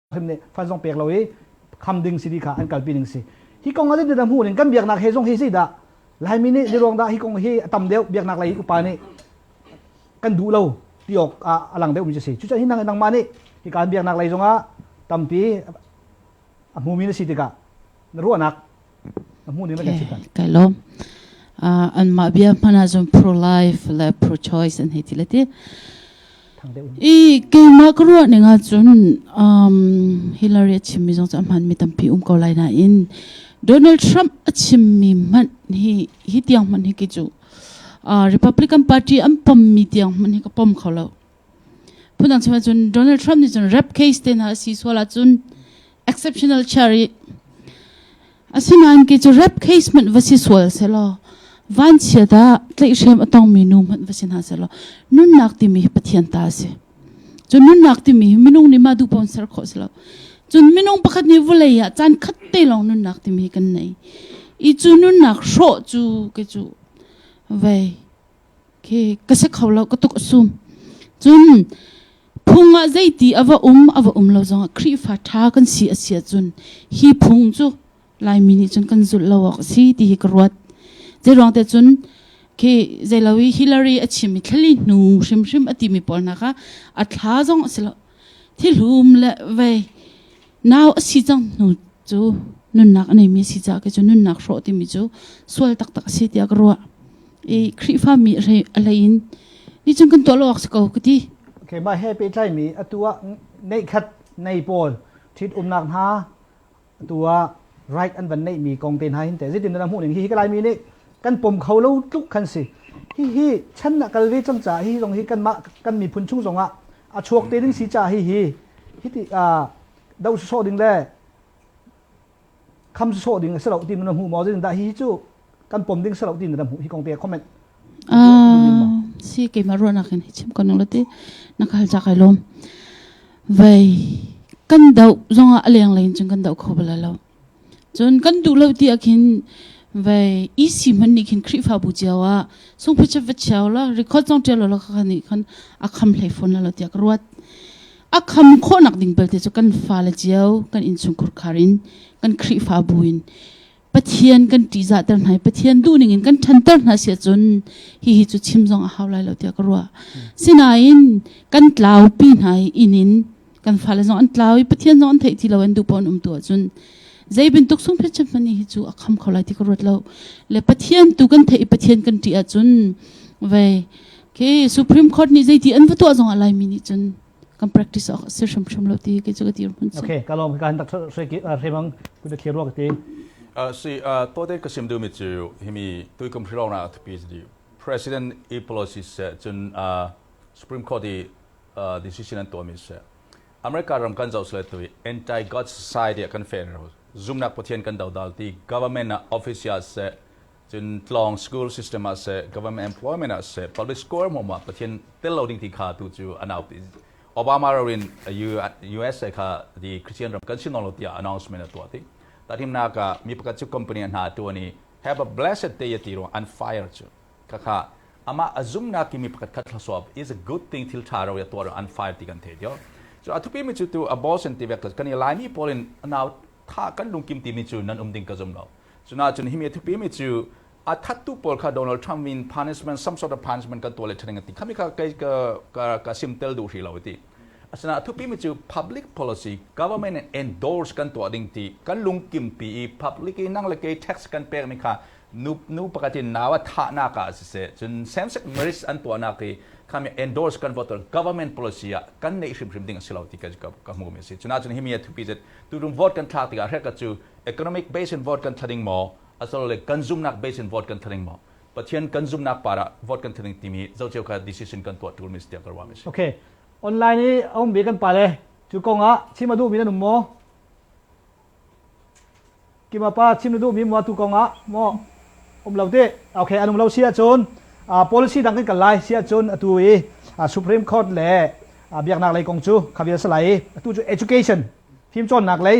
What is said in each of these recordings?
เนี่ยฟันทรงเปียกเราเอ้คำดึงสิดีค่ะอันกัลปีหนึ่งสิฮิกงอะไรเดิมหูหนึ่งกันเบียกหนักเฮซงเฮสิดะลายมินิเรื่องดาฮิกงเฮตั้มเดียวเบียกหนักอะไรกุปานี่กันดูเราที่ออกหลังเดียวมันจะสิชุดจะหินนังมานี่ฮิการเบียกหนักอะไรจงตั้มปีหูมินิสิดีกะนรู้นักหูนี่ไม่กันสิกันไกลมอันมาเบียมันอาจจะ pro life และ pro choice อันเหตุเลติอีเกมากรัวเนี่ยงาจุนฮิลลารีชิมมีจงจะมันมีตั้มปีก็ไลน่าอินโดนัลด์ทรัมป์ชิมมีมันฮิตยังมันฮิกิจูRepublican Party อันปมมีเดียงมันฮิกปมเขาแล้วพูดถึงว่าจุนโดนัลด์ทรัมป์นี่จุน rap case เต็นหาซีสวาลาจุน exceptional charity อาศินันกิจู rap case มันว่าซีสวาลเสลอวันเสียดาแต่อีเชมต้องมีนุ่มมันว่าสินหาเสลอนุ่นนักที่มีปะเทียนตาเสจุนนุ่นนักที่มีมินุ่งนี่มาดูปอนเซอร์ขอเสลอจุนมินุ่งประคัดนิวเลยอะจานคัดเตลองนุ่นนักที่มีกันไหนอีจุนุ่นนักโชจูกิจูเว้ยก็เสกเขาเราก็ตุกซุ่มจุนพุงอะใจตีอวะเราจงครีฟ้าท้ากันเสียจุนฮีพุงจูลายมินิจุนกันจุดเราอะสีที่ฮิกรวดเจรองแต่จุนเจลาวีฮิลลารีอัชิมิทลีนูชิมอติมีปอนะคะอัตลาจงสิละที่ลุมละเว้ยน่าสิจังนูจูนุ่นนักในมีสิจักจุนุ่นนักโชติมีจูสวลตักสิที่อักรัวครีฟ้ามีอะไรอินนี่จุนกันตัวโลกสกาวกที่โอเคมาให้ไปใช้มีตัวในคัดในโพลทิดนักหาตัวไรอันวันนี้มีกองเต็นหาหินแต่สิ่งที่เราพูดอย่างที่ก็ไลมีนี่กันปมเขาแล้วทุกคันสิฮิฉันน่ะกันวิจังจ่าฮิตรงฮิกันมากันมีพุ่นชุ่งสงอ่ะชวกเตนิงสีจ่าฮิที่ดาวโซดิงเล่คำโซดิงสลับดินมันหูมอดิงได้ฮิจูกันปมดิงสลับดินมันหูฮิกองเตียคอมเมนต์สิเกมารู้นักเห็นชิมกันนั่นแหละที่นักหาจักรลมไว้กันดาวจงอะไรอย่างไรจนกันดาวเขาไปแล้วจนกันดูแล้วที่อากินเว้ยอีสิมันนี่คินคริฟาบุจาวะส่งพิจารณาเช้าละรีคอร์ดจงเจริญละคันนี่คันอาคำไลฟ์นั่นละที่กรวดอาคำคนนักดิ่งเปิดที่จะกันฟ้าละเจ้ากันอินสุงคุรคารินกันคริฟาบุญปะเทียนกันตีจัดเดินให้ปะเทียนดูนี่กันทันเตอร์น่าเสียจนฮิจุชิมจงอาหาวไลละที่กรวดสินาอินกันลาวปีนให้อินินกันฟ้าละจงอันลาวปะเทียนจงอันเทที่เราเอ็นดูปอนตัวจนใจเป็นตุกส่งเพชรมันนี่จูอักคำเขาไล่ที่กรวดเราเลยปะเทียนตุกันเทปะเทียนกันที่อาจุนเว้ยสุพรีมคอร์ทนี่ใจที่อันวัตถุจงอะไรมินิจุนกัน practice อ่ะเสร็จชมเราที่ก็จะก็ที่รุ่นโอเคการลองการตักใส่กี่เรื่องคุณจะเขียนว่ากี่สิตัวเด็กก็เชื่อมดูมิจูที่มีตัวคอมพิวเตอร์น่ะที่เป็น President policies จุนSupreme Court ที่ decision นั้นตัวมิเสอเมริการำกันจะสุดตัว anti-God society กันเฟรนด์zoom นักปะเทียนกันดาวดาวที่ government officials จนลอง school system government employment public score มั่วปะเทียนเต้นเราดิ้งที่ขาดตัวจูอันเอาโอบามาเราเรียน US ค่ะที่คริสเตียนรำกันชินนอลที่ announcement ตัวที่แต่ที่นักมีประกาศจุด company หาตัวนี้ have a blessed day ที่เรา on fire จูค่ะอามา zoom นักมีประกาศคัดทดสอบ is a good thing ที่เราตัว on fire ที่กันเทียบso atu pi mi chu tu abortion ti vek kan lai mi polin now tha kan lung kim ti mi chu nan ding ka zum lo so na chun hi mi atu pi mi chu a that tu pol kha Donald Trump win punishment some sort of punishment kan to le thang ti khami kha ka simtel du ri lo ti asana atu pi mi chu public policy government endorse kan to ding ti kan lung kim pi public nang le ke tax kan pe mi kha nu pakatin nawa tha na ka se chun same sex marriage an to na ke kami endorse kan voter government policy kan nei shim ding silaw ti ka mu me si chuna chun himia to pizet tu rum vote kan thak ti ga her ka chu economic base in vote kan thading mo asol le consume nak base in vote kan thading mo pathian consume nak para vote kan thading ti mi zau cheu ka decision kan to tul mi stia karwa me si okay online ni om bi kan pa le chu kong a chima du mi na num mo ki ma pa chim du mi mo tu kong a mo om lau te okay anum lau sia chon policy ดังกันไล่เสียจนตัวSupreme Court แหละเบียกนักเลยกงจูขบวนสไลตัวจู education ทีมจนนักเลย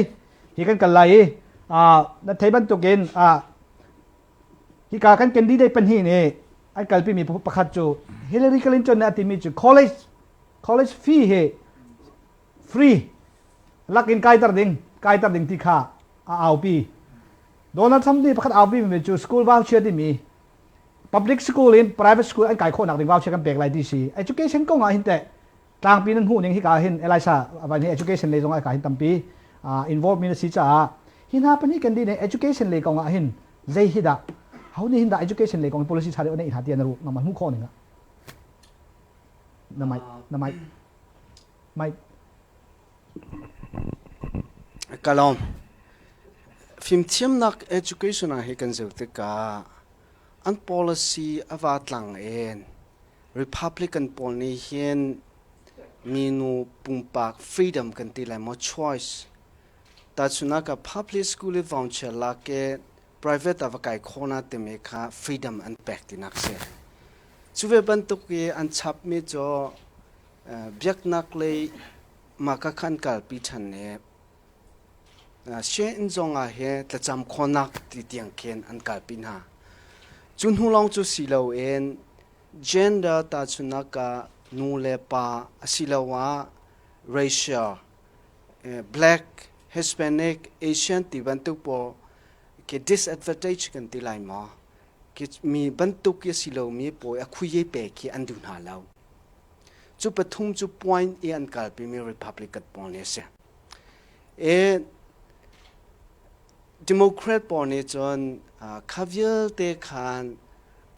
ที่กันไล่นัทไทยบันตุกินที่การกันดีได้เป็นที่นี่ไอ้การปีมีประคัตจู Hillary Clinton เนี่ยที่มีจู college fee ฟรี ลักอินไกตัดดิ่งที่ข้าเอาปีโดนัลด์ทรัมป์นี่ประกาศเอาปีมีจูสกูลวาวเชียร์ที่มี public school in private school อันไก่คนหนักดิ่งวาวเชียร์กันเปกไรที่สี education ก็ง่ายหินแต่กลางปีนั้นหูนึงที่กาหินอะไรซะวันนี้ education เลยตรงไอ้กาหินตั้มปีinvolve มีสิจ้าหินหาปนี่กันดีใน education เลยก็ง่ายหินใจหิดะเขานี่หินดะ education เลยก็ policy ชาเดียวในอิทาเตียนรู้น้ำมันหูข้อหนึ่งอะน้ำไม่กะลอมฟิมเทียมนัก education ให้กันเสียติกาอัน policy อวาดหลังเอง Republican ปอลนี่เห็นมีนูปุ่มปาก freedom กันตีเลย more choice แต่สุนัข public school วางเชลักเก private อวกายโคนาเตมิกา freedom อันแปกตินักเสียช่วยบรรทุกอันชับมีจอเบียกนักเลยมาคันกัลปีชันเนี่ยเช่นจงอาเหตุจะจำคนนักติเตียงเคนอันกัลปีน่าจุนหูลองจุสิเลวเอง gender ตาจุนักนูเลปาสิเลวะ racial black Hispanic Asian ที่บรรทุกปอเก disadvantage กันที่ไรมามีบรรทุกยสิเลวมีปอคุยเปกอันดุนหาเลวจุปทุมจุ point อันกัลปีมี Republican ปอนเสียDemocrat ปอนจนข้าวิลเตขัน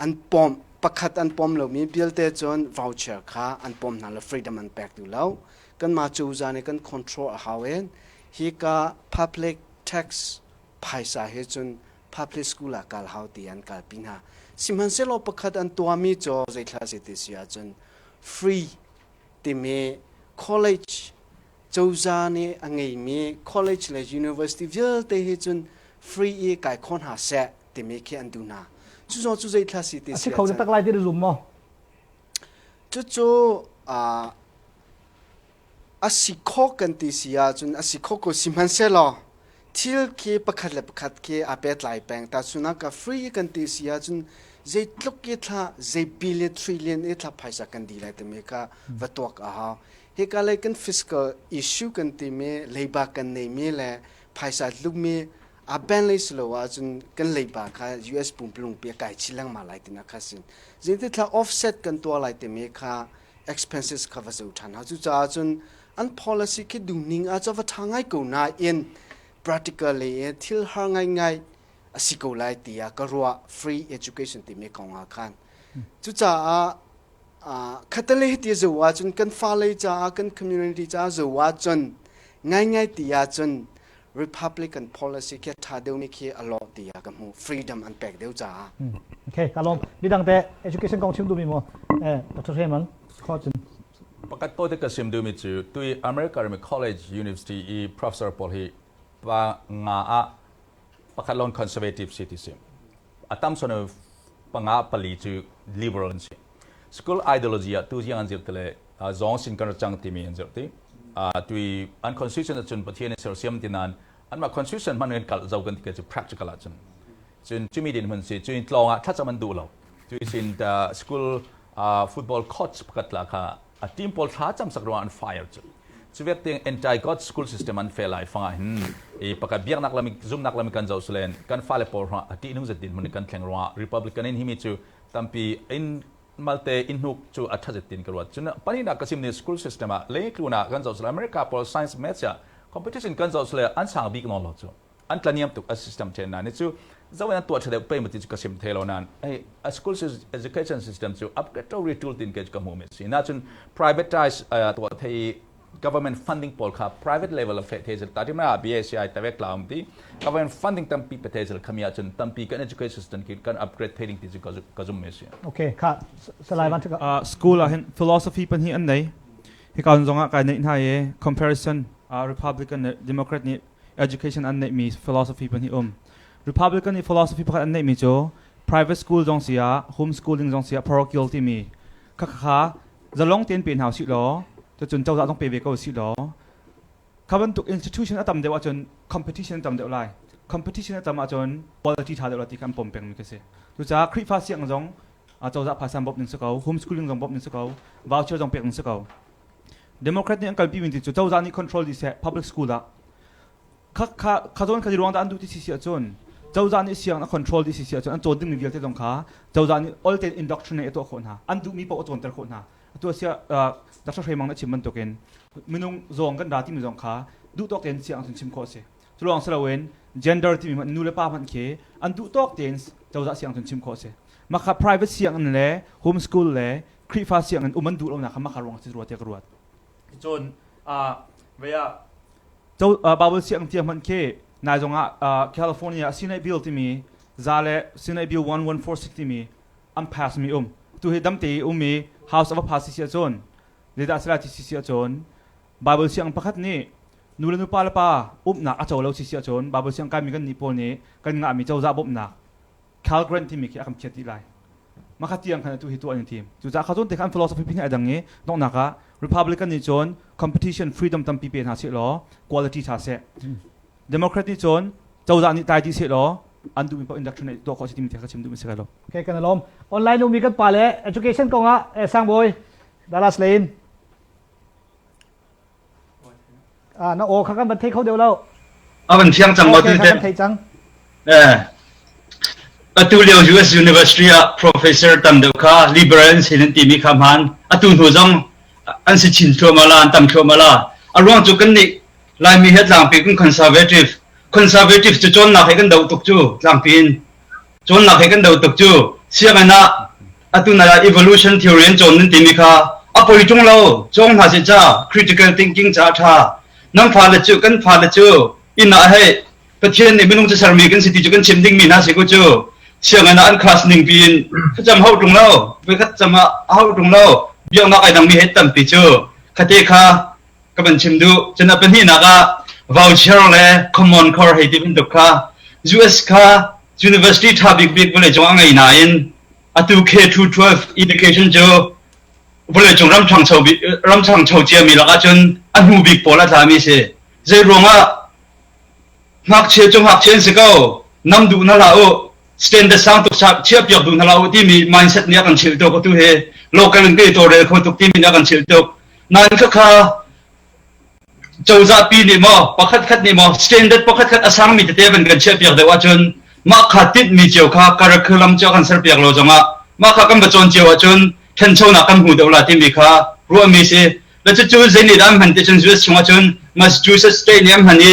อันปอมประคัดอันปอมเรามีบิลเตจน voucher ค่ะอันปอมนั่นละ freedom อันแปกดูแล้วกันมาจูจานี่กัน control เอาเองฮีก็ public tax ภายสาเหตุจน public school ละการเขาตีอันการปีน่าสิมันเสร็จเราประคัดอันตัวมีจอใจคลาสสิเสียจน free ที่มี college จูจานี่อันไงมี college และ university วิลเตจน free อีกายคนหาเสะที่มีแค่อันดูน่าจู่ๆใจคลาสสิเสียเขาจะตักไล่ที่รูมมั้งจู่อาศิโคกันที่เสียจนอาศิโคก็สิมันเสร็จแล้วที่ที่ประคัดและประคัดที่อาเป็ดไหลแปลงแต่สุนัข free กันที่เสียจนใจลุกยิ่งท่าใจ billion trillion ยิ่งท่าภายจากกันดีเลยแต่เมื่อกี้วัดตัวก็ฮะเฮก็เลยกัน fiscal issue กันที่มีเลยบากันในมีเลยภายจากลุกมีอาเบนเลยสโลว่าจนกันเลยบาค่ะ US ปุ่มปลุงเปียกายชิลังมาเลยที่นักข่าวจริงที่ท่า offset กันตัวเลยแต่เมื่อกี้ expenses cover จะอุทานเขาจู่ๆจนอัน policy คิดดูนิ่งอาจจะว่าทางไงกูน่าอิน practically ที่หาง่ายๆสิกูไล่ตีก็รัว free education ที่มีของอาคารจู่ๆคัตเลยที่จะว่าจนกันฟ้าเลยจ้ากัน community จ้าจะว่าจนง่ายๆตีจน Republican policy แค่ท่าเดียวมีแค่อลอตีกับมู freedom อันแปลกเดียวจ้าโอเคการลงมีดังแต่ education กองชิมดูมีมั้งดร.เทมันข้อจนประกาศตัวที่กระทรวงดูมิจูตัวอเมริกามี college university อี professor พอลีปางาประกาศลง conservative citizen อาตามส่วนปางาปลีจู liberal สิ school ideology ตัวยังอันเดียวกันเลยจงสินกันจังที่มีอันเดียวที่ตัวอัน constitution จนประเทศในเซอร์เซียมที่นั้นอันมา constitution มันเป็นการจะกันที่จะ practical จนจุดมีดินมันสิจุดลองถ้าจะมันดูเราจุดสินschool football coach ประกาศราคาทีมบอลท้าจำสักรวันไฟร์จุดชีวิตที่ entire school system มันเฟลไลฟังประกาศเบียร์นักลามิซุ่มนักลามิกันเจ้าสุเลนกันฟ้าเลปอร์ฮะที่นุ่งจะดินมันกันแข่งรัว Republican นี่มีจูตั้มปีมาเลเซียนุกจูอัฐจัดดินกันรัวจนปัจจุบันก็สิมใน school system เลี้ยงลูน่ากันเจ้าสุเลนอเมริกา pol science maths อะ competition กันเจ้าสุเลนอันสั่งบิ๊กนอลจูอันตรายมตุก system เช่นนั้นนี่จูจะวันนั้นตัวเฉลี่ยไปมันจะก็สิมเทโลนันschool education system จู upgrade ตัว retool ดินกันก็มุ่งมั่นสิน่าจน privatize ตัวที่ government funding พอลค่ะ private level เฟสเทสแต่ที่มา BSI แต่เวกลาวที่ government funding ตั้มปีประเทศขมีอาจจะตั้มปีกัน education system กัน upgrade เพลงที่จะก็จะไม่ใช่โอเคค่ะสไลด์มันจะschool เห็น philosophy เป็นที่อันไหนที่การส่งการในไทย comparison Republican Democrat นี่ education อันไหนมี philosophy เป็นที่Republican นี่ philosophy ประกันอันไหนมีจ้ะ private school จงเสีย homeschooling จงเสีย parochial ที่มีค่ะจะลงเตียนเปลี่ยนหาสิหรอจะจนเจ้าต้องไปเบรกเอาสิหรอคำว่าทุก institution อันต่ำเดียวจน competition ต่ำเดียวไร competition อันต่ำจน quality ท่าเดียวที่การปมเป็นมิกเซ่ดูจ้าคลิปฟ้าเสียงจงเจ้าจะภาษาบบหนึ่งสักเอา homeschooling จงบบหนึ่งสักเอา voucher จงเปลี่ยนสักเอา democrat ni angkal pi min ti chu chawza ni control di se public school da kha zon kha ruang da andu ti si chon chawza ni siang na control di si chon an choding mi vial te dong kha chawza ni all ten indoctrinate to khona andu mi po chon ter khona to sia dasha shemang na chimman to ken minung zong kan rati mi zong kha du tok ten siang sun chim kho se chulong sala wen gender ti mi man nu le pa man ke an du tok ten chawza siang sun chim kho se makha private siang an le home school le kri fa siang an uman du lo na kha makha rong chi ruat te ruat chon veya chaw babul siang ti man ke na zonga California sinai bill ti mi zale sinai bill 1146 ti mi am pass mi tu he dam te mi house of pass si chon le da sala ti si chon babul siang pakhat ni nulanu pala pa na achaw lo si chon babul siang ka mi kan ni pol ni kan nga mi chawza bop na Calgren ti mi ki akam cheti lai makatiang kan tu hi tu an team chu za khazon te kan philosophy pin adang nge nok naka Republican ni chon competition freedom tam pi pe na se lo quality tha se Democrat ni chon chawza ni tai ti se lo andu mi po induction to ko sitim te kha chim du mi se lo okay kan lom online nu mi kan pa le education ko nga sang boy Dallas Lane na o kha kan ban thei khau deu lo ban thiang chang ma tu te thei chang Atulio US University professor tam deu kha liberals hin ti mi khamhan atun hu jong an si chin thua mala an tam thua mala arwang chu kan ni lai mi het lang pi kun conservative chu chon na he kan dau tuk chu lang pin chon na he kan dau tuk chu siang na atuna evolution theory an chon nin ti mi kha apoi chung lo chong ha se cha critical thinking cha tha nam pha le chu kan pha le chu ina he pathian ni minung chu sarmi kan siti chu kan chimding mi na se ko chu siang na an class ning pin khacham hau tung lo ve khacham hau tung lo biang na kai dang mi het tam pi chu khate kha ka ban chimdu chana pan hi na ka voucher le common core he ti bin duk kha US kha university tha big bole jong ngai na in atu K to 12 education jo bole jong ram chang chau che mi la ka chun an hu big pola tha mi se je ronga mak che jong hak chen se ko nam du na la o standard sound to sap chia piak du na la o ti mi mindset ni kan chil to ko tu he local nge to re ko tu ti mi na kan chil to nan kha chawza pi ni mo pakhat khat ni mo standard pakhat khat asang mi te ban kan chia piak de wa chun ma khatit mi cheu kha curriculum cha kan ser piak lo jonga ma kha kam ba chon cheu wa chun then chau na kan hu de la ti mi kha ru mi se la chu ze ni dam han te chun US chunga chun Massachusetts state ni am han ni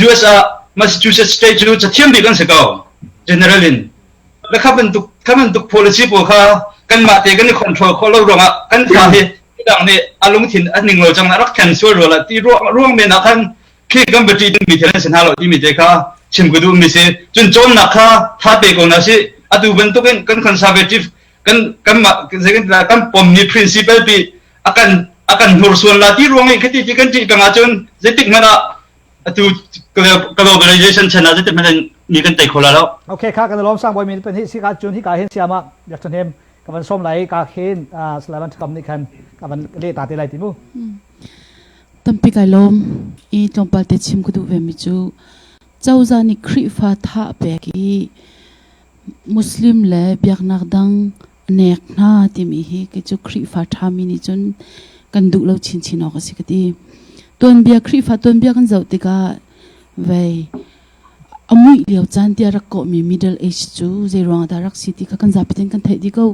US Massachusetts state chu cha thiam bi kan se ko generalin la khaban duk policy po kha kan ma te kan control ko lo ronga kan kha he dang ne alung thin aning lo jang na rak cancel ro la ti ruang me na kan ki kan beti mi thelen sen halo ti mi te kha chim gu du mi se chon na kha tha pe ko na si atu ben to kan conservative kan ma kan pom ni principle pi akan hur suan la ti ruang ke ti kan ti ka chon zetik mana atu globalization chana zetik mana ni kan tai khola lo okay kha kan lom sang boy min pen hi si ka chun hi ka hen siama yak chon hem ka ban som lai ka khen slavan kam ni khan ka ban le ta te lai ti mu tampi kai lom I tompal te chim kudu ve mi chu chawza ni khri fa tha pe ki muslim le biak nak dang nek na ti mi hi ki chu khri fa tha mi ni chun kan du lo chin chin ok si kati ton bia khri fa ton bia kan zau ti ka ve amui liao chan tia rak ko mi middle age chu ze rong da rak city ka kan za piten kan thai di ko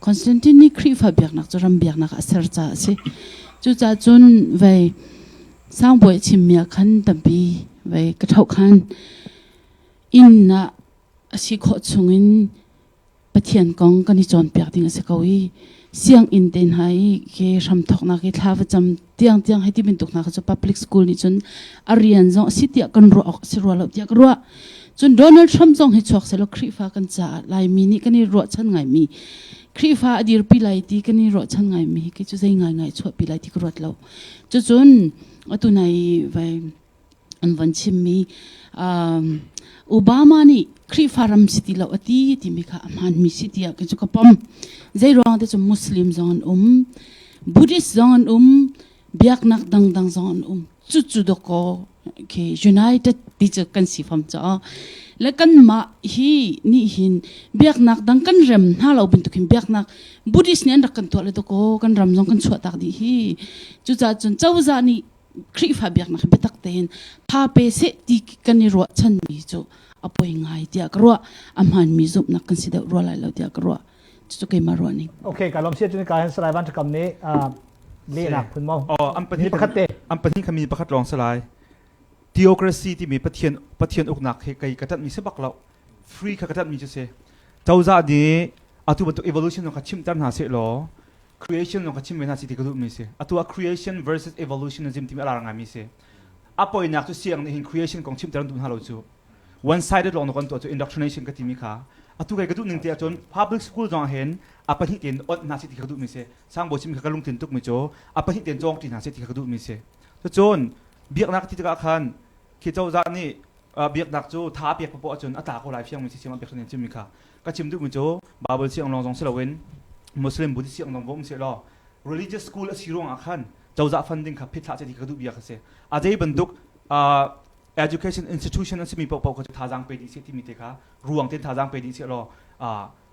Constantine ni khri fa biak nak chu ram biak nak asar cha se chu cha chun ve sang boy chim mia khan tampi ve ka thau khan in na asi kho chungin pathian kong kan hi chon piak ding ase kawi siang in ten hai ke ram thok na ke thlawa cham tiang heti bin tuk na kha public school ni chun arian zong sitia kan ro ok si ro lo tia ro chun Donald Trump zong hi chok selo khri fa kan cha lai mi ni kan ni ro chan ngai mi khri fa adir pi lai ti kan ni ro chan ngai mi ke chu zai ngai chho pi lai ti ko rot lo chu chun atu nai vai an van chim mi Obama ni khri faram city lo ati ti mi kha man mi city ya ke chu ka pom zai ro de chu muslim zon Buddhist zon biak nak dang zon จุดดก็คือ United ที่จะกันสิฟังจ้าและกันมาฮีนี่หินเบียกนักดังกันเรมถ้าเราเป็นตุกินเบียกนักบุริสเนี่ยรักกันตัวเลยตัวก็กันรำจงกันสวดตักดีฮีจุดจ้าจนเจ้าจ้านี่ครีฟาเบียกนักเบตักเตนพาไปเสติกันนี่รัวชันมีจูอภัยง่ายเดียกรัวอามันมีจุบนักกันสิเดรัวไหลเราเดียกรัวจุดก็มารัวนี่โอเคการลองเชื่อจุดการสลายวันกรรมนี้นี่หนักคุณมองอันเป็นประคัตเตอันเป็นขมีประคัตรองสลาย theocracy ที่มีประเทียนอกหนักให้ไกลกระตัดมีเสบักเราฟรีกระตัดมีจะเสเจ้าจ้าดีอาตุบันตุ evolution ของชิมตันหาเสหรอ creation ของชิมเวนัสที่กระดูมีเสอาตัว creation versus evolution จิมที่มีอะไรงามีเสอาปอยนักตัวเสียงใน creation ของชิมตันดูฮัลโหลจู one sided ลองนกันตัว indoctrination กันที่มีค่ะอาตัวกระดูหนึ่งที่จน public school จงเห็นอาปะหิเตียนอดนาสิที่กระดูมีเสสร้างบทชิมกระลุงตินตุกมิโจอาปะหิเตียนจงที่นาสิที่กระดูมีเสจนเบียกนักที่จะกัน คิดเจ้าจ้านี่เบียกดักจูท้าเบียกพอจนอัตราเขาหลายเพียงมีสิ่งมันเบียกเนี่ยจิมมีค่ะก็จิมดูมิโจบาเบิลเสียงลองจงเสลวินมุสลิมบุตรเสียงลองบ่มเสียล้อ religious school สิรงอาคันเจ้าจ้า funding ครับพิธาจะที่กระดูเบียกเสียอาจจะบรรทุกeducation institution นั้นสิมีปกก็จะท่าจังไปดีเสียที่มีเถอะค่ะรวงเต้นท่าจังไปดีเสียล้อ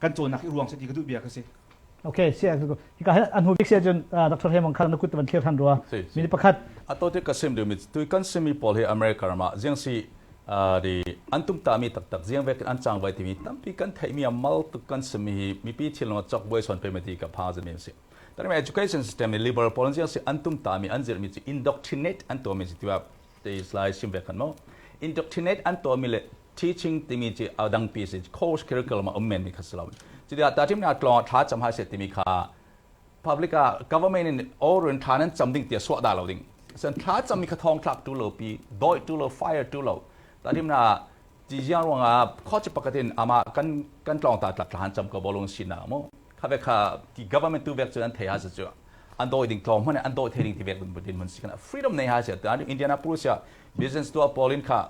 กันโจนักรวงเสียที่กระดูเบียกเสียโอเคเสียคือการอันหูพิกเสียจนดรเฮมังคังนักกุตบันเทียบทันรัวมีประคัตอัตโตที่กสิมเดิมตุยกันสิมีพอลให้อเมริกามาเจียงสิดีอันตุมตามีตักเจียงเวกอันจังไว้ที่มีตั้มปีกันไทยมีมัลตุกันสิมีปีที่เราจักไว้ส่วนเป็นมาที่กับพาจะมีสิแต่ใน education system ใน liberal policy สิอันตุมตามีอันเจมีสิ indoctrinate อันตัวมีสิที่ว่าที่สไลด์สิมเวกันมั้ง indoctrinate อันตัวมีเลย teaching ที่มีสิเอาดังปีสิ course curriculum มามีคัสลาวจิตตาที่มีอัตลอดท้าจำให้เสร็จที่มีค่ะ public government in order ท่านั้นจำดิ่งเตียสวดดาเราดิ่งส่วนท้าจำมีกระทงคลักตัวเราปีดอยตัวเรา fire ตัวเราแต่ที่มันจีเจียงว่าข้อจะปกติอามากันกลองตาหลักฐานจำกับบอลงสินะมั้งข้าเวค่ะที่ government ตัวเวกจนเทียจะจ้ะอันโดยดิ่งกลองมันอันโดยเทดิ่งที่เวกบนดินมันสิกัน freedom ในฮะเสร็จแต่อันอินเดียนาโพลิส business ตัวบอลินค่ะ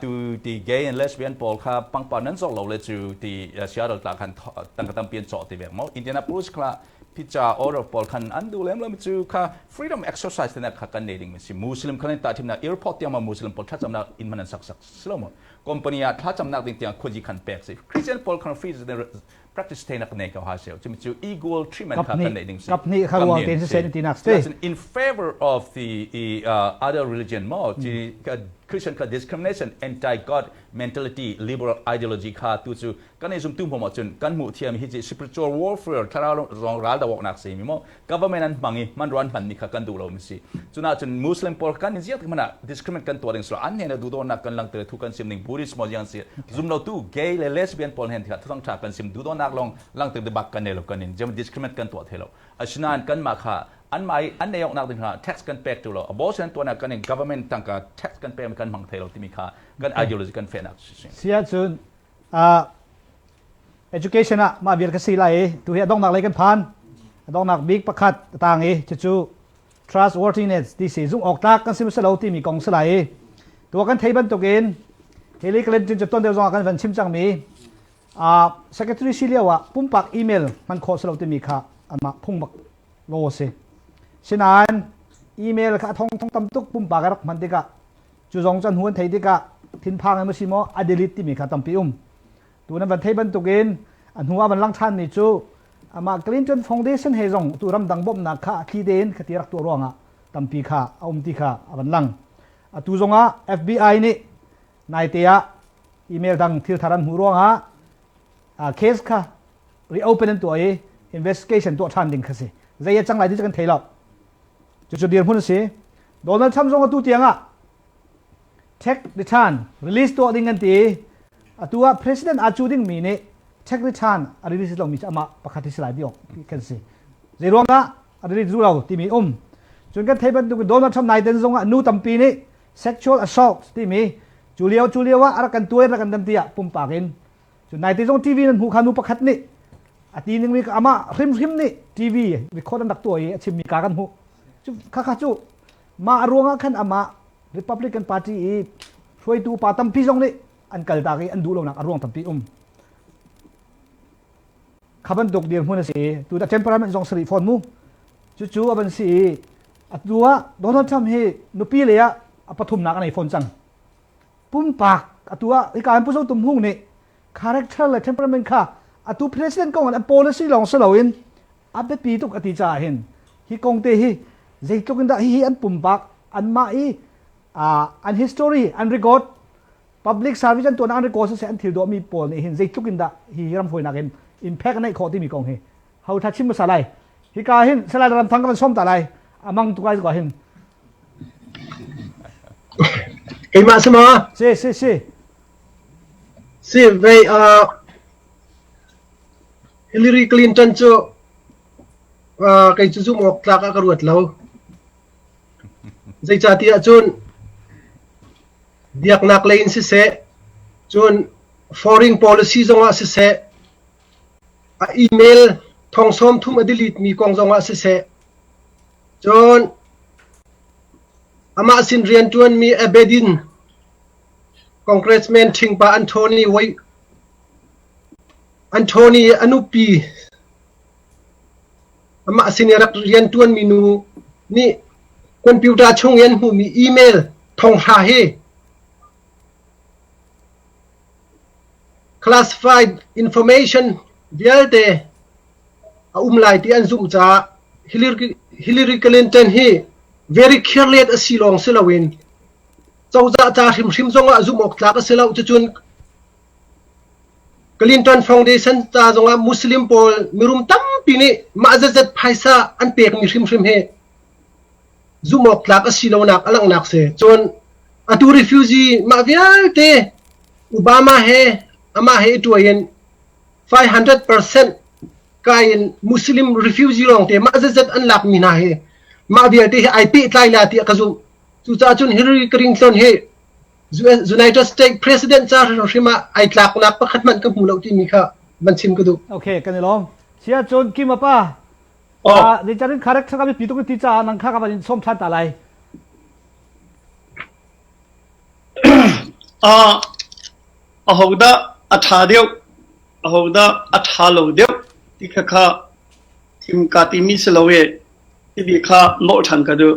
ตัวที่ gay and lesbian พอลค่ะปังปานั้นส่งเราเลยจู่ที่เชียร์เราตั้งกระทำเปลี่ยนจอดที่เวกมั้งอินเดียนาโพลิสค่ะพิจารณาออร์พอลคันอันดูเล่มมิจูค่ะ freedom exercise ที่นักขันเนดิ่งมิสิมุสลิมคันนี้ตัดที่นัก airport ที่มามุสลิมพอลถ้าจำนักอินมันสักสลอมคอมพานีถ้าจำนักดิ่งที่คนจีคันแปกสิ Christian พอลคัน free จะ practice ที่นักเนี่ยเขาหาเสียวจะมิจู equal treatment ขันเนดิ่งสิกับนี่เขาว่าเป็นเซนตินักสเต in favor of the other religion มั้งที่ Christian ค่ะ discrimination anti-God mentality liberal ideology ค่ะตัวจู่กันในสุ่มตุ้มผมจนกันหมู่เทียมฮิจิ spiritual warfare ถ้าเราลองรัลดาวนักสิมิมั้ง government นั้นบางทีมันร้อนมันมีค่ะกันดูเราไม่สิจนอาจจะมุสลิมพอลกันนี่เสียที่มัน discriminate กันตัวเองส่วนอันนี้นะดูโดนนักกันลังเตะทุกกันสิมหนึ่งบุริสมอยังเสียซุ่มเราตู้ gay และ lesbian พอลเห็นที่ค่ะต้องฉากกันสิมดูโดนนักลองลังเตะบักกันเนี่ยเรากันนี่จะมัน discriminate กันตัวเท่าเราฉะนั้นกันมาค่ะอันไม่อันเดียวนักดึงค่ะ tax กันแปลกตัวเรา abortion ตัวนักกันเนี่ย government ตั้งกับ tax กันแปลกกันมังเทเราที่มีค่ะกัน ideology กันเฟนักเสียจนeducation อะมาเบียดกันสีไรตัวเฮียต้องนักอะไรกันผ่านต้องนักบิ๊กประคัดต่างจู่ trustworthiness ที่สี่ซุ่มออกตากกันสิมสลาวที่มีกองสลายตัวกันไทยบันตุกินเฮลิคลินจนจุดต้นเดียวกันวันชิมจังมีsecretary ซิเลียวะปุ่มปักอีเมลมันโคสลาวที่มีค่ะอันมาพุ่งบักโลเซฉะนั้นอีเมลค่ะท่องตำตุกปุ่มปากรักมันติกะจู่จงจันหัวไทยติกะทินพังไอ้มุสิโมอดีลิตที่มีค่ะตำปิตัวนั้นบันไทยบันตุกินอันหัวบันลังชันนี่จู่มากลินจนฟาวเดชั่นเฮซงตัวรำดังบ่มนักค่ะคีเดนคติรักตัวรองอ่ะตำปีค่ะเอาติค่ะบันลังตัวจงFBI นี่นายเตียอีเมลดังทิลทารันหูรองเคสค่ะ reopen ตัวinvestigation ตัวทันดิ่งค่ะสิใจจังไรที่จะกันเทลจุดเดียนพูดสิโดนัลด์ทรัมป์ส่งตัวเตียงtax return release ตัวดิ่งกันตีตัว president อาจูดิ่งมีเนี่ย tax return release เรามีจะมาประกาศที่สลายดีออกกันสิใจรวงrelease เราที่มีจนกันเทเป็นตัวโดนัลด์ทรัมป์นายเดินส่งนูตั้มปีนี้ sexual assault ที่มีจูเลียวว่าอะไรกันตัวอะไรกันตั้มตีปุ่มปากเองจนนายเดินส่งทีวีนั้นหูขานูประกาศนี่ทีนึงมีอามาริมนี่ทีวีวิเคราะห์ดักตัวชิมมีการกันหูจุข้าจุมารวงกันอามา Republican Party ช่วยดูปาตัมพีซงนี่อันกัลตากีอันดูเราหนักรวงตัมพีขับบันตกเดียนพูดสิตัวแต่ temperament ซองสรีฟอนมูจู่ๆบันสี ดูว่าโดนัลด์ทรัมป์เฮนุปีเลยปฐุมนักในฝนจังปุ่มปากตัวการผู้ส่งตุ้มหุ่งนี่ character และ temperament ค่ะตัว president ก็อัน policy ลองสลาวินเป็นปีตุกติจ่าเห็นฮิกงเตฮิใจตุกันได้ฮิอันปุ่มปากอันมาอัน history อัน record public service อันตัวนั้น record เสียอันที่ตัวมีปนเห็นใจตุกันได้ฮิรำฝอยนักเห็น impact ในข้อที่มีกงเฮเขาทัชชิมมาสลายฮิกาเห็นสลายรำทั้งกันส้มตาลายมังตัวไกลกว่าเห็นKema semua. Si baik Hillary Clinton tu kai chu mok tlak ka ruat lo. Zai chati a chun diak nak lain si se chun foreign policy zonga si se email thong som thum delete mi kong zonga si se chun ama sin rian tuan mi abedin congressman thingpa Anthony anupi ama sin rak rian tuan mi nu ni computer chung yen hu mi email thong ha he classified information vialte lai ti an zum cha Hillary Clinton he very careless a silong silawin chawza cha hrim zonga zumok tlak a silaw chuchun Clinton Foundation ta zonga Muslim pol mirum tampi ni mazazat phaisa an pek mi hrim he zumok tlak a silaw nak alang nak se chon atu refugee ma vialte Obama he ama he tuayen 500% kain Muslim refugee long te mazazat an lak mina he ma bia te IP tlai la ti ka zu chu cha chun Hillary Clinton he United States President cha rima ai tlak nak pakhat man ka mulo ti mi kha ban chim ka du okay kan long sia chon ki ma pa ni charin kharak sa ka bi pitu ti cha nang kha ka ban som than ta lai ahoda atha deu ahoda atha lo deu ti kha tim ka ti mi selawe ti kha no than ka do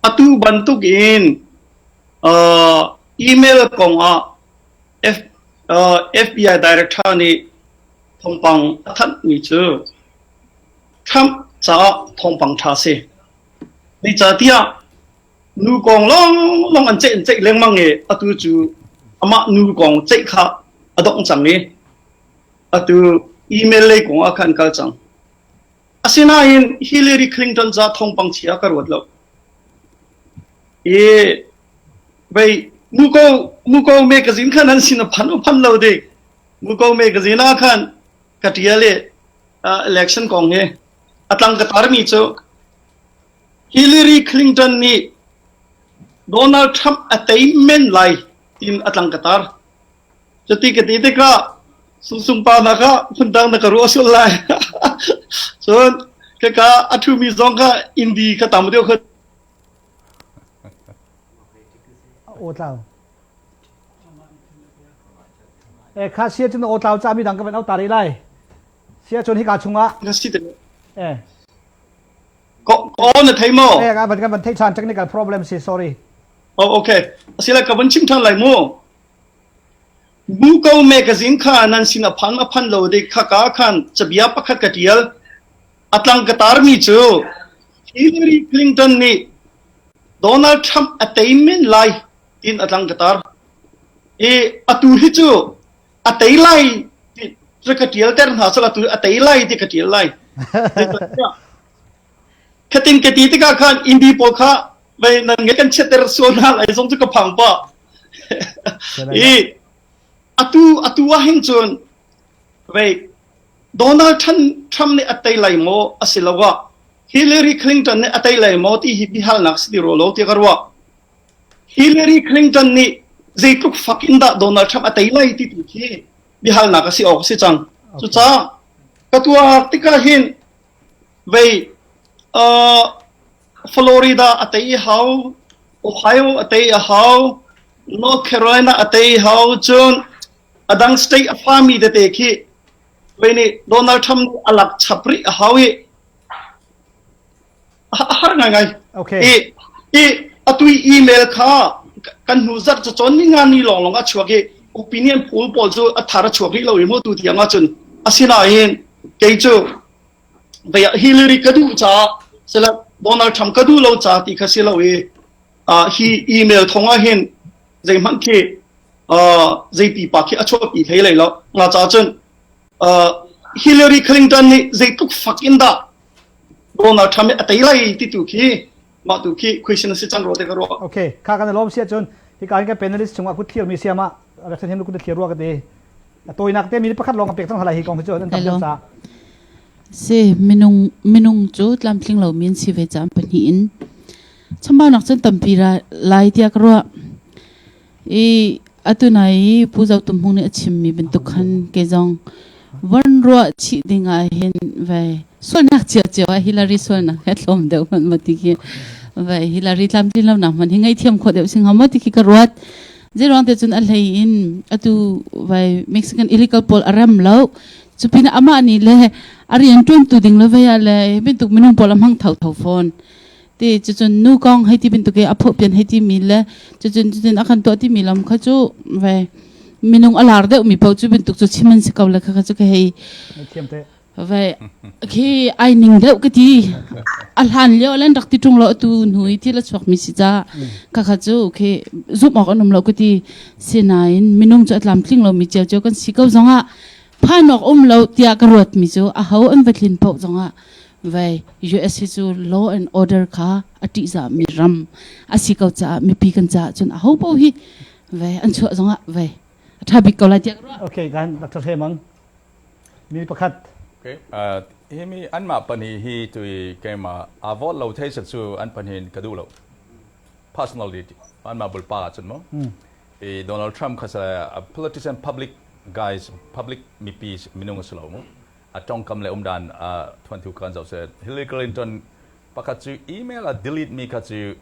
atu bantuk in email kong FBI director ni thongpang athan ni chu tham cha thongpang tha se ni cha tia nu kong long an che leng mang e atu chu ama nu kong che kha adong chang ni atu email le kong akhan kal chang asina in Hillary Clinton za thongpang chia karwat lo bai muko magazine khan an sin phan lo de muko magazine khan katiale election kong he atlang katar mi cho Hillary Clinton ni Donald Trump attainment lai in atlang katar jati ke te ka sung pa na ka phundang na ka ro sul lai so ka athu mi zong ka indi ka tam deu khaโอเตาข้าเสียจนโอเตาจ้ามีดังก็เป็นเอาตาได้เสียจนให้กาชุงะก็นะไทยมั้งกันเทคชัน technical problem สิ sorry โอเคสิละกับวันชิมทันไหลมั้งบุกเอาแมกกาซีนข้านั่นสินะพันโลดิข้ากาขันจะเบียบปักขัดกระเทียลอัตลังกตาร์มีจูHillary Clintonนี่ Donald Trump attainment lai in atlang katar atu hi chu atai lai ti katial ter na sala tu atai lai ti katial lai khatin ke ti ka khan indi po kha vai nan nge kan cheter sona lai song chu ka phang pa atu wa hin chun vai Donald Trump ne atai lai mo asilawa Hillary Clinton ne atai lai mo ti hi bihal nak si ro lo ti karwa Hillary Clinton ni zaituk fucking da Donald Trump atai lai ti tu ki bihal nak si ok si chang chu cha katwa tika hin vai Florida atai how Ohio atai how North Carolina atai how chun adang state afami de te ki vai ni Donald Trump alak chapri how har ngai Okay. Atui email kha kan huzat chon ni ngani long chuage opinion poll poll chu athara chuagi lo emo tu tianga chun asina hin ke chu baya Hillary kadu cha sela Donald Trump kadu lo cha ti khasilo hi email thonga hin zai man ke zai pi pa ke acho pi thei lai lo nga cha chun Hillary Clinton ni zai tuk fucking da Donald Trump atai lai ti tu ki ma tu ki question si chan ro te ro Okay, kha kan lom sia chun hi ka ka panelist chunga ku thier mi siama reaction hem ku thier ro ka de toy nak te mi pakhat long pek tang hala hi kong chu an tam sa se minung chu tlam tling lo min si ve cham pani in chamba nak chen tampira lai tia kro atunai puzau tum hung ne achim mi bin tu khan ke jong wan ro chi dinga hin ve so nak chia Hillary so na hetlom de man mati ki ve Hillary tlam tling lo na man hingai thiam kho de sing hamati ki ka ruat zero ante chun alhei in atu ve Mexican illegal poll aram lo chupina ama ani le arian tun tu ding lo ve ya le bin tu minung poll am hang thau phone ti chun nu kong hai ti bin tu ke apho pian hai ti mi le chun akan to ti mi lam kha chu ve minung alar de mi pau chu bin tu chu chiman se kaw la kha chu ke hei thiam te ve khi ai ning de ke ti alhan le len dak ti tung lo tu nui ti la chok mi si cha kha chu ke zup ma kan lo ke ti sinain minung chu atlam tling lo mi cheu kan si kaw zonga phanok lo tia ka rot mi chu a hau an vatlin pau zonga ve US chu law and order kha ati za mi ram asikaw cha mi pi kan cha chun a ho po hi ve an chu zonga ve thabi ko la tia Okay, kan Dr. Hemang mi pakhat Okay. Himi anma pani hi tui kema avot lo thai chu an panin kadu lo. Personally anma bul pa chun mo. Donald Trump khasa a politician public guys public MPs minung slo mo. Atong kam le dan 22 kan said Hillary Clinton pakatu email a delete me katu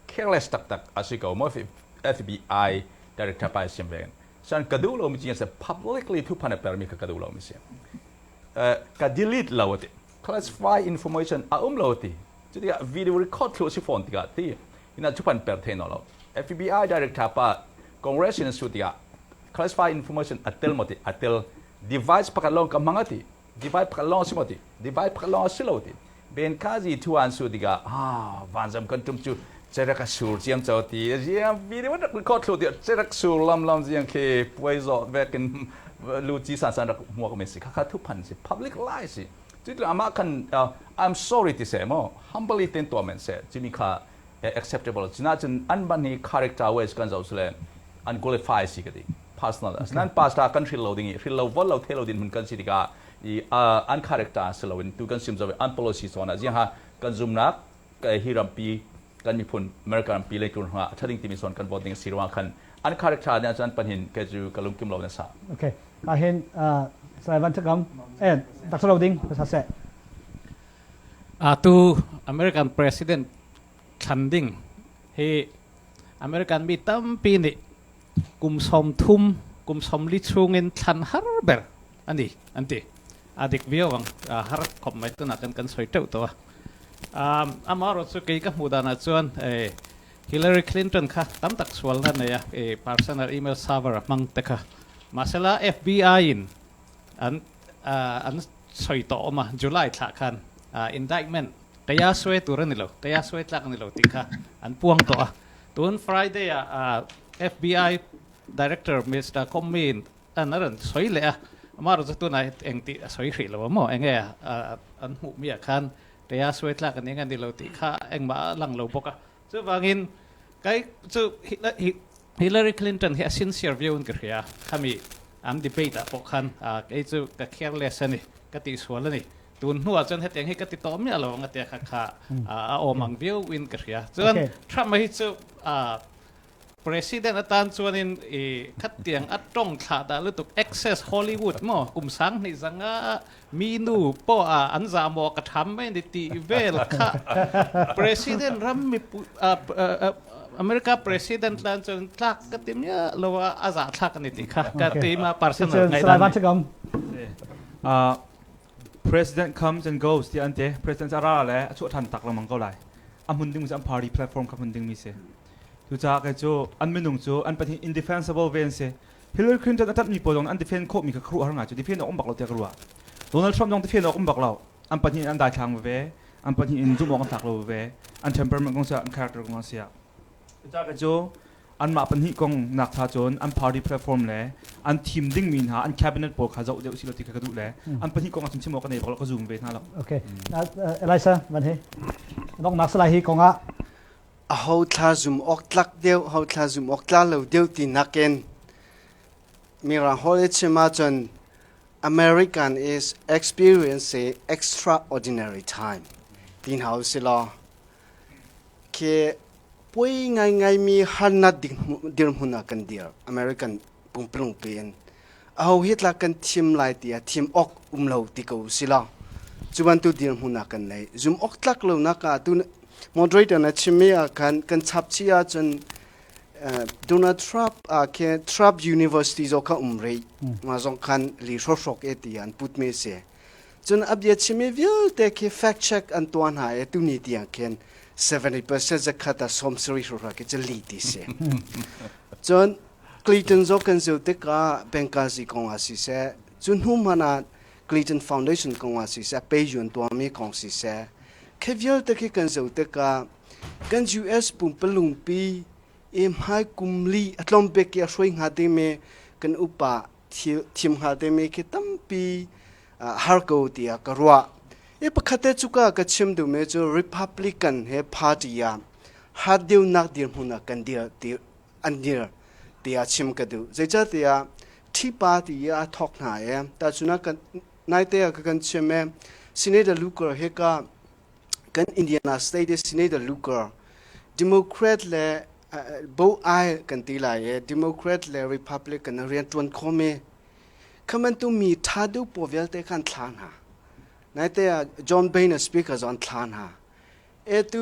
careless tak asiko mo FBI director pa simben. San kadu lo mi sa publicly tu pana permi ka kadu lo mi sia. Ka delete lawati classify information lawati jadi video record close si phone tiga ti ina chupan per theno lo FBI director pa congress in sutia classify information atel device pakalong ka mangati device pakalong simoti device pakalong siloti ben kazi tuan sutia vanzam kantum chu cerak sur jiam choti jiam video record close cerak sur lam jiam ke poiso vekin lu ji san rak mo ko mesi kha thu phan si public lie si tu ama kan I'm sorry to say mo humbly ten to men say jimi kha acceptable jina jin unbani character ways kan jau sle unqualified si kadi personal nan pasta country loading i lo vol lo thelo din mun kan si diga I un character slo in tu kan sim zo un policy so na ji ha kan zum nak ka hirampi kan mi phun American pi le tur ha thading timi son kan voting sirwa khan un character na jan panhin ke ju kalung kim lo na sa Okay, ka hen Saivan Chakam Dr. Loading sa se tu American President Chanding he American mi tam pi ni kum som li chungin than harber ani anti adik viawang har khom mai tu na kan soi teu to amaro chu ke ka mudana chuan Hillary Clinton kha tam tak swal na ya personal email server mang te kha masala FBI in an soi to ma July tha khan indictment taya swe turan nilo taya swe tlak nilo tikha an puang to tun Friday FBI director Mr. Commin anaran soi le amaro chu na engti soi hri lo mo enge an hu mi khan taya swe tlak an engan nilo tikha engma lang lo boka chu wangin kai chu Hillary Clinton he sincere view in Korea kami am debate a pokhan kai chu ka careless ani ka ti swal ani tun huwa chon heteng he ka ti tom ya lo nga te kha a omang view in Korea chon Trump hi chu president atan chuan in khat tiang atong tha da lu tuk access Hollywood mo kum sang ni zanga minu po an za mo ka tham me ni ti vel kha president ram mi America president lan chon tlak ka timya lowa aza tlak ni ti kha ka ti ma personal ngai Saivan Chakam president comes and goes ที่อันเต president จะอะไรช่วยทันตักเรามังก็ได้อันหุ่นดิ้งจะอัน party platform กับหุ่นดิ้งมีเสทุกจากจู่อันไม่นุ่งจู่อันเป็น indefensible เวนเส Hillary Clinton อันตัดมีปอดอัน defend โคมีกับครูหางจู่ defend ออกบักเราเตะครัว Donald Trump ยอง defend ออกบักเราอันเป็นอันได้ทางเวอันเป็นอินจุมออกตักเราเวอัน temperament ของเสียอัน character ของเสียทุกจากจู่อันมาเป็นที่กองนักท่าจนอัน party platform เลยอันทีมดิ้งมินหาอัน cabinet ปกข้าจะอุดสิลติกระดูเลยอันเป็นที่กองอันชิมอกันในบอกเราก็ซูมไปนั่นแหละโอเคอะไรซะวันนี้น้องนักสไลด์กองอ่ะhow tha zoom ok tlak deu how tha zoom ok tla lo deu ti naken mira hole chima chon American is experiencing extraordinary time tin house lo ke poi ngai mi hanna dir huna kan dir American pumplung pen how hitla kan team lai tia team ok lo ti ko sila chuban tu dir huna kan nei zoom ok tlak lo na ka tu moderator na chimia kan chapchia chun Donald Trump ke Trump University zo ka umrei ma zong kan li shok etian put me se chun abia chimi view te ke fact check an tuan ha e tu ni tiang ken 70% zakata somsri shura ke chali ti se chun Clinton zo kan zo te ka benkazi kong asi se chun humana Clinton Foundation kong asi se payun to mi kong si se Kevial te kan zo te ka kan US pum pelung pi em hai kumli atlom pe ke shoi nga te me kan upa thim ha te me ke tampi har ko tia karwa e pakhate chuka ka chim du me jo Republican he party ya hadeu nak dir huna kan dia ti andir tia chim ka du zeja tia thi party ya thok na e ta chuna kan nai te ka kan chime Senator Luker he ka kan Indiana State Senator Luker Democrat le bo ai kan ti lai Democrat le Republican rian tuan khome kaman tu mi thadu povel te kan thlan ha nai te John Boehner speaker on thlan ha e tu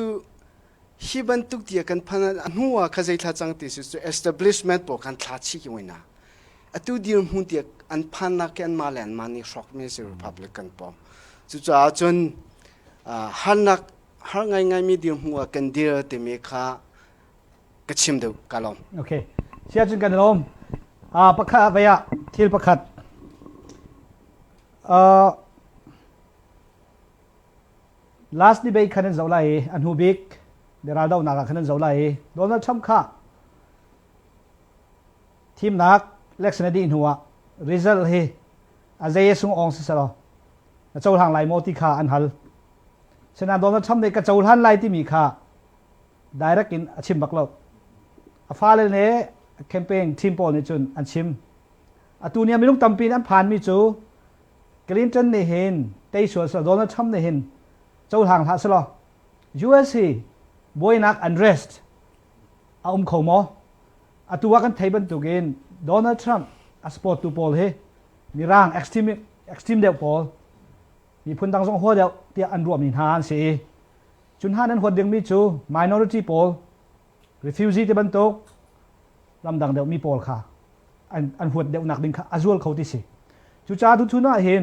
hiban tuk dia kan phan nuwa khazai thla chang ti su establishment po kan thla chi ki wina atu dir hun ti an phan na ken malen mani shock me se Republican po chu cha chun hanak har ngai mi dir huwa kan dir te me kha kachim do kalom okay sia chun kan lom pakha baya thil pakhat last debate khanen zawla e an hu big dera daw na khanen zawla e Donald Trump kha team nak election di in huwa result he azay sung ong sa lo na chaw hang lai mo ti kha an hal Sena Donald Trump ne ka chawlhan lai ti mi kha direct in achim baklo afale ne campaign team poll ne chun an chim atunia milung tampin an phan mi chu Clinton ne hin tei so Donald Trump ne hin chawlhang tha slo US boy nak unrest khomo atuwa kan thaiban tugin Donald Trump a sport to poll he mirang extreme de pollมีพุ่นตังสงหัวเดียวเตียอันรวมหินหานสิจุนหานั้นหัวเดียงมีจู minority poll refugee ที่บรรทุกลำดังเดียวมี poll ค่ะอันหัวเดียวหนักดึงค่ะอาจุลเขาที่สิจูจ้าทุนน่ะเห็น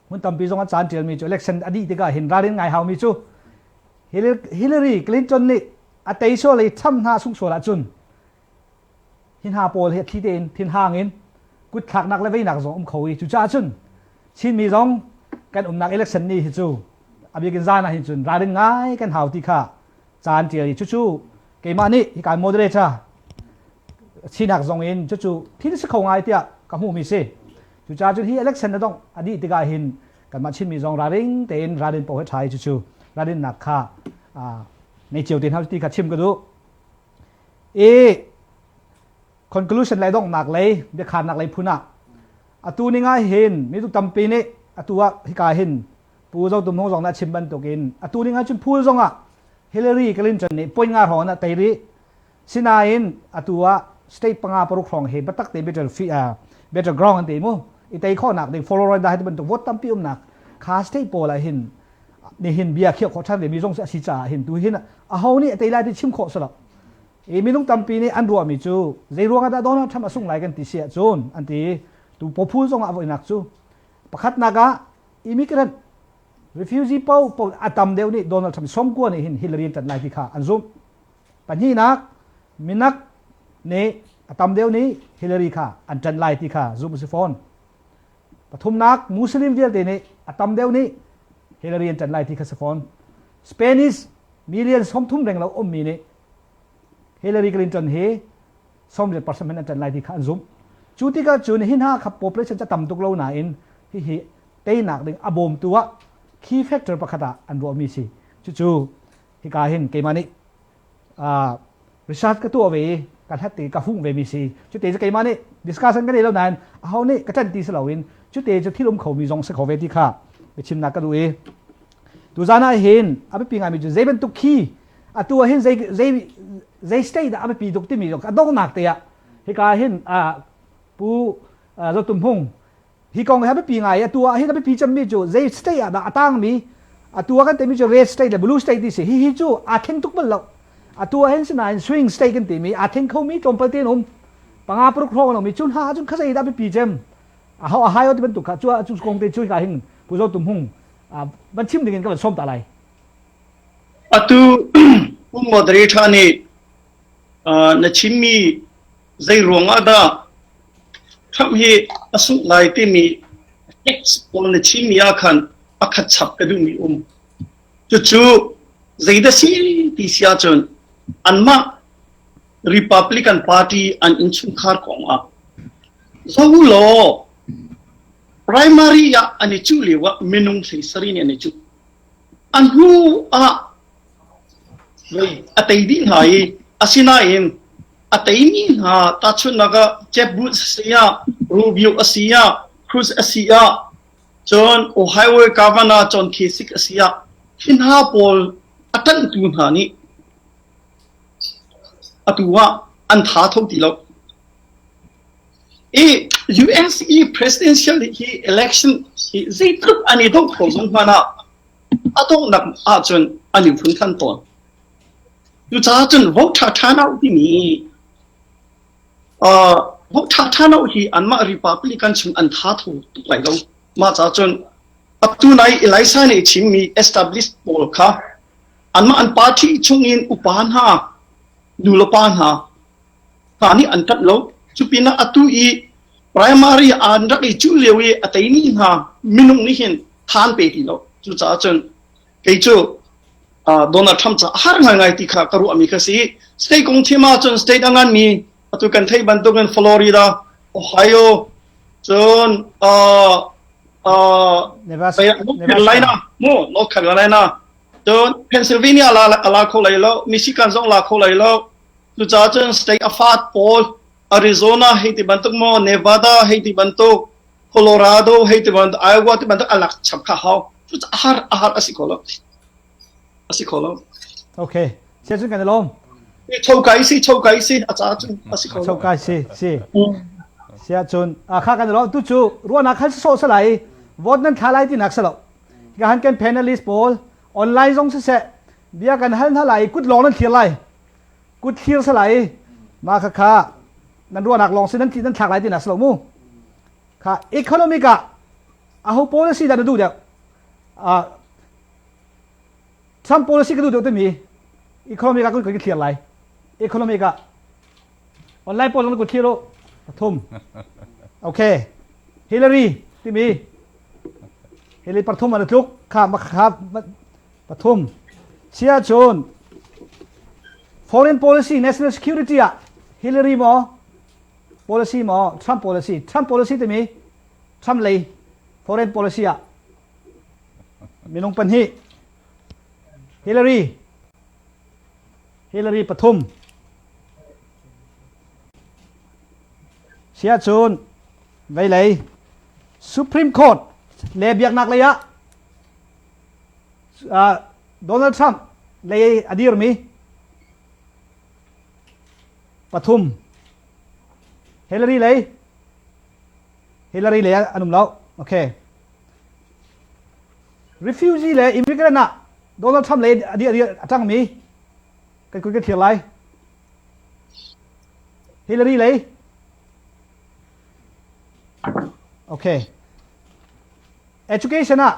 มันตั้มปีสองอาจารย์เจียมีจู election อดีตที่ก็เห็นราเรื่องไงเฮามีจูฮิลลารีคลินตันนี่อัตย์โซเลยทำหน้าสุงโซละจุนหินหา poll เฮ็ดที่เด่นหินหางเงินกุดขักนักและไม่หนักสองเขาอีจูจ้าจุนชินมีสองกันนัก election นี่ฮิจูอาบิกินซานะฮิจุนราดึงง่ายกันหาวที่ข้าจานเจียชูเกมานี่ที่การ moderator ชีนักทรงอินชูที่นี่สิเขาง่ายเตียกับหูมีสิจูจ้าจุนที่ election นั่นต้องอดีตที่การเห็นกันมาชินมีทรงราดึงเต็นราดึงโปรให้ใช้ชูราดึงหนักข้าในเจียวเต็นเท่าที่ข้าชิมก็ดูconclusion อะไรต้องหนักเลยเดี๋ยวขาดหนักเลยพูน่ะตัวนี้ง่ายเห็นมีทุกตำปีนี้ตัวที่กาเห็นปูเจ้าตุ้มห้องสองนัดชิมบันตัวกินตัวนี้ง่ายจุดพูดสองฮิลลารีคลินตันนี่ป่วยงาหอนะแต่รีสินาอินตัวสเตทปังอาปรุกครองเห็นบัตรเตเบเตอร์กรองกันตีมั้งอีแต่ข้อหนักในฟลอริดาให้บันตัววัดตั้มปีหนักคาสเตทโปรอะไรเห็นนี่เห็นเบียร์เขียวขอท่านเดี๋ยวมีส่งเสียสิจ่าเห็นตัวเห็นเอานี่แต่ไรที่ชิมขอสลับมีน้องตั้มปีนี้อันรัวมีจูใจรัวกันแต่โดนทำมาส่งไหลกันตีเสียจูนอันตีตัวพูดสองเอาไว้หนักจูประคัดนักอิมิเกรน refugee เป้าอาตมเดียวนี่โดนัลด์ทรัมป์สมควรนี่ฮิลลารีจัดไล่ที่ข้าอันซุมปัญญานักมินักนี่อาตมเดียวนี่ฮิลลารีข้าอันจัดไล่ที่ข้าซุมมุสฟอนปฐุมนักมุสลิมเดียวเดนี่อาตมเดียวนี่ฮิลลารีจัดไล่ที่ข้าสฟอนสเปนิสมิเลียนสมทุ่มแรงเรามีนี่ฮิลลารีคลินตันเฮสมเด็จพระสัมมาสัมพุทธเจ้าไล่ที่ข้าอันซุมจุดที่ก็จุดหินห้าขับ population จะต่ำตุกเราหนาอินที่เตยหนักดึงอบมตัว key factor ประคตาอันรวมมีสิจู่ๆที่การเห็นเกมานี้research ก็ตัวเวการทัดตีกับหุ่งเวมีสิจุดเตจะเกมานี้ discussion กันได้แล้วนั้นเอาเนี่ยก็จะตีสลาวินจุดเตจะที่ลมเขามีจงสกอเวที่ข้าไปชิมนักก็ดูดูจานาเห็นอาไปปีงามีจุดเจเป็นตุกขี้ตัวเห็นเจ stay อาไปปีตุกที่มีจงต้องหนักเตะที่การเห็นปูรถตุ้มพงฮีกองให้ไปปีไงตัวให้ไปปีจำมีจูเจสเตย์อะตั้งมีตัวกันเต็มมีจูเรดสเตย์บลูสเตย์ที่สิฮีจูอาเทนทุกมันแล้วตัวเห็นสินะสวิงสเตย์กันเต็มมีอาเทนเขามีตรงประเทศนู้นปังอาปรุกโครงเรามีจุนหาจุนข้าจะไปปีจำเขาหายเอาที่เป็นตุกข้าจุนกองเตช่วยกันเห็นปูรถตุ้มพงมันชิมดึงกันก็เป็นส้มตะไลตัวผู้มอดเรทานี่นัชิมีใจรวงอาดาทำให้อสุไลที่มีเอ็กซ์พอลชิมีอาคันอาคัดฉับกระดุมีจู่ๆใจเดสีที่เสียจนอันมา Republican Party อันอินชุนคาร์ของจะหูโล primary ยาอันนี้จู่เลยว่าเมนุงสิสรีเนี่ยนี่จู่อันหูอัตย์ดีหายอาศินาเองอัตย์นี้ฮะตัดชุนนักเจ็บบุษเสียรูบิโอเสียครูซเสียจนโอไฮโอเอกาฟานาจนเคสิกเสียหินฮาพอลอัตันตุนหานี่อัตัวว่าอันท้าทายที่เราU.S. presidential election ที่ทุกอันนี้ต้องผสมกันนะอันต้องนับจนอันนี้พื้นขั้นตอนดูจ้าจนวกท่านาที่มีวกท่านาที่อันมา Republican ชุนอันท้าทายตุกไหลเรามาจ้าจนอัตุนายไลซ่าเนี่ยชิมมี established โปลค่ะอันมาอัน party ชงอินอุปานหาดูลปานหาตอนนี้อันตัดเราชุปินะอัตุอี primary อันรักอีจูเลวีอัตย์นี้หามินุงนี่เห็นทานไปที่เราดูจ้าจนเกี่ยวโดนัลด์ทรัมป์จะหาเรื่องไงที่ข้ารู้อเมริกาสิสเตทกงที่มาจนสเตทอันนั้นมีตัวกันที่บันทึกกันฟลอริดาโอไฮโอจนเนวาสไปนอร์ทแคโรไลนานอร์ทแคโรไลนาจนเพนซิลเวเนียลาโคไลแล้วมิชิแกนซองลาโคไลแล้วดูจ้าจนสเตทอัฟฟาร์ดพอลอาริโซนาให้ที่บันทึกโมเนวาดาให้ที่บันทึกโคโลราโดให้ที่บันทึกไอโอวาที่บันทึกอลักชับข้าวดูจ้าอาหารสิโคลอาสิโคลโอเคเชื่อจุนกันเลยลมโชว์ไก่สิอาจารย์จุนอาสิโคลโชว์ไก่สิเชื่อจุนข้ากันเลยลมตุจูรัวนักขันโซ่สลายวอดนั้นขาไล่ที่นักสลบการกันเพนนัลิสบอลออนไลน์จงเสะเบียกันหันเท่าไหร่กุดลองนั้นเทียร์ไรกุดเทียร์สลายมาข้านั่นรัวนักลองสินั้นที่นั้นฉากไรที่นักสลบมูข้าอีโคโนมิกะอาหู policy ดันดูเดียวซัม policy ก็ดูเดี๋ยวมีอีโคโนมิกะก็คือเทียร์ไรอีโคโนมิกะออนไลน์โพลนั้นก็เทียร์โลทุ่มโอเคฮิลลารีที่มีฮิลลารีปฐมมาลุกข้ามาขับปฐมเชียร์ชน foreign policy national security อะฮิลลารีหมอ policy หมอ Trump policy ที่มี Trump เลย foreign policy อะมีน้องปัญหีฮิลลารีปฐมเชียร์ชนไว้เลย Supreme Court เลเบียกนักเลยอะโดนัลด์ทรัมป์เลยอดีตมีปฐุมฮิลลารีเลยอันนุ่มแล้วโอเค refugee เลย immigrant นะโดนัลด์ทรัมป์เลยอดีตจังมีกันคุยกันเทียร์ไรฮิลลารีเลยโอเค education อะ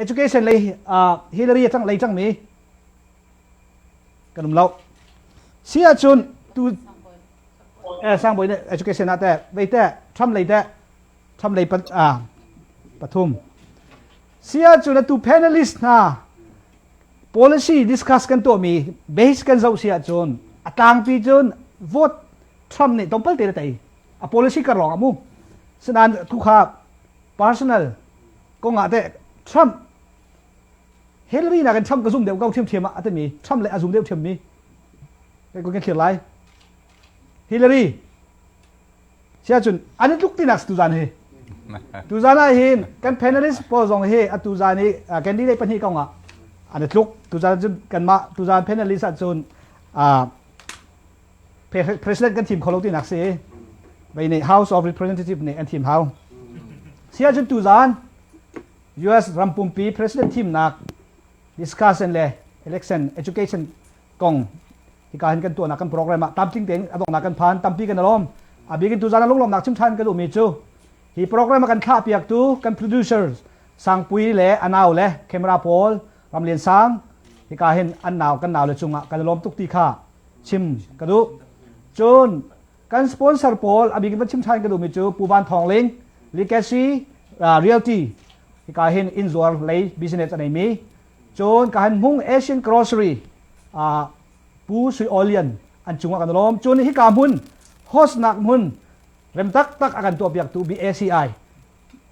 education เลยHillary จังเลยจังมีกันนุ่มเราเสียจุนตูสร้างบ่อยเนี่ย education นะแต่ไม่แต่ทำเลยแต่ทำเลยปฐุมเสียจุนตู panelist นะ policy discuss กันตัวมี base กันเจ้าเสียจุนต่างปีจุน vote ทำเนี่ยต้องเปิดเตะแต่policy กันหรอกมุ่งฉะนั้นทุกข้า personal ก็งาแต่ทรัมป์เฮลลี่นะกันทรัมป์ก็ซุ่มเดียวก็เทียมแต่มีทรัมป์เลยซุ่มเดียวเทียมมีแต่ก็กันเขียนไรเฮลลี่เสียจุนอันนี้ทุกที่นักตุจานเฮตุจานะเฮนกันเพนลิสพอจงเฮตุจานี่กันดีได้ปัญหาก็งาอันนี้ทุกตุจานจุนกันมาตุจานเพนลิสจุนpresident กันทีมเขาลงที่นักเสียไปใน House of Representatives ในอันทีมเขาเสียจุนตุจาน US รัมปุมปี President ทีมนัก discussion เลย election education กองที่การเห็นกันตัวนักกันโปรแกรมตามจริงเต็งตรงนักกันผ่านตามปีกันล้อมบีกันตุจานลงลมนักชิมชันกันดูมีจูที่โปรแกรมกันข้าเปียกตูกัน producers สังปุยเลยอันเอาเลยแคมราโพลรำเลียนสังที่การเห็นอันหนาวกันหนาวเลยจุงกันล้อมทุกที่ข้าชิมกันดูจนกันสปอนเซอร์โพลบีกันชิมชันกันดูมีจูปูบานทองเล้ง legacy realtyที่การเห็นอินซัวร์เลย business อะไรมีจนการมุ่ง Asian grocery ปูสุยออเลียนอันจุงกันล้อมจนที่การมุ่ง host นักมุ่งเริ่มตักอาการตัวเปียกตัว BACI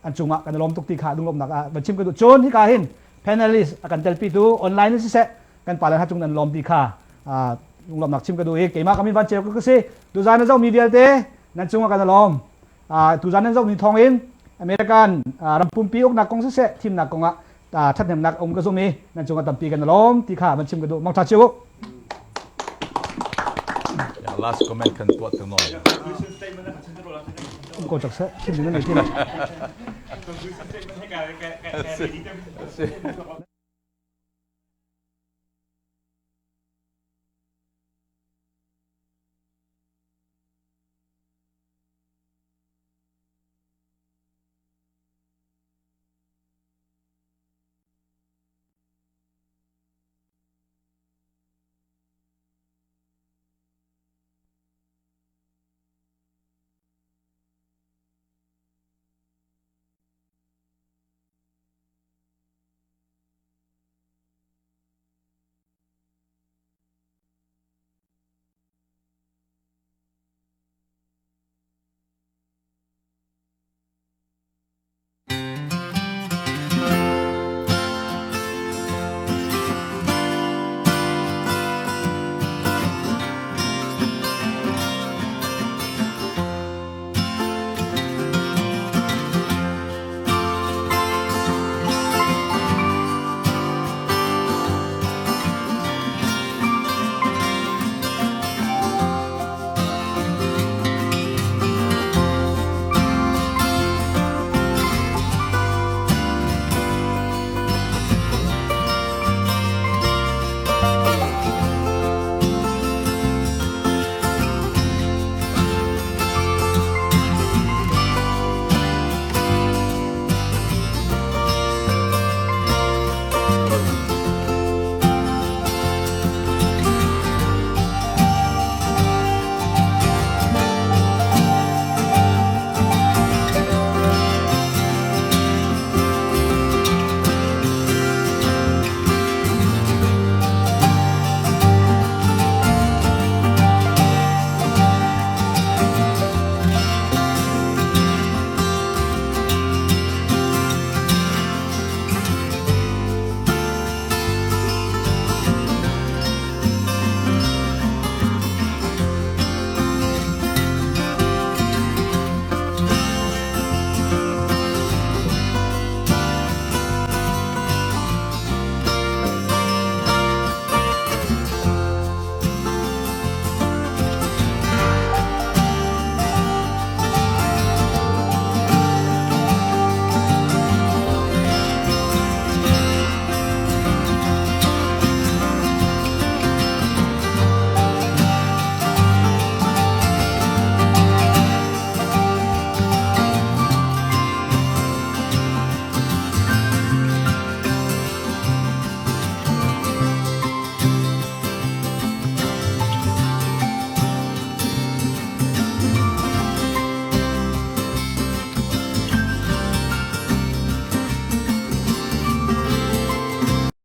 อันจุงกันล้อมตุกตีขาดุงลมนักบัญชีกันดูจนที่การเห็น panelist อาการเจลปีตัวออนไลน์นี่สิเสกันป่าแล้วจุงนั้นล้อมตีขาดุงลมนักชิมกันดูเกี่ยมากมีวันเจ้าก็คือตัวจานนั้นเจ้ามีเดียเต้นั่นจุงกันล้อมตัวจานนั้นเจ้ามีทองอินอเมริกันรำปุ่มปีอกนักกงเสะทีมนักกงทัดเนมนักองค์กษุมีนั่นจงกันตัมปีกันล้อมที่ข้ามันชิมกันดูมองทัดเชียว last comment kan tuat tu noi ก็จักเสะชิมนึงนั่นเลยที่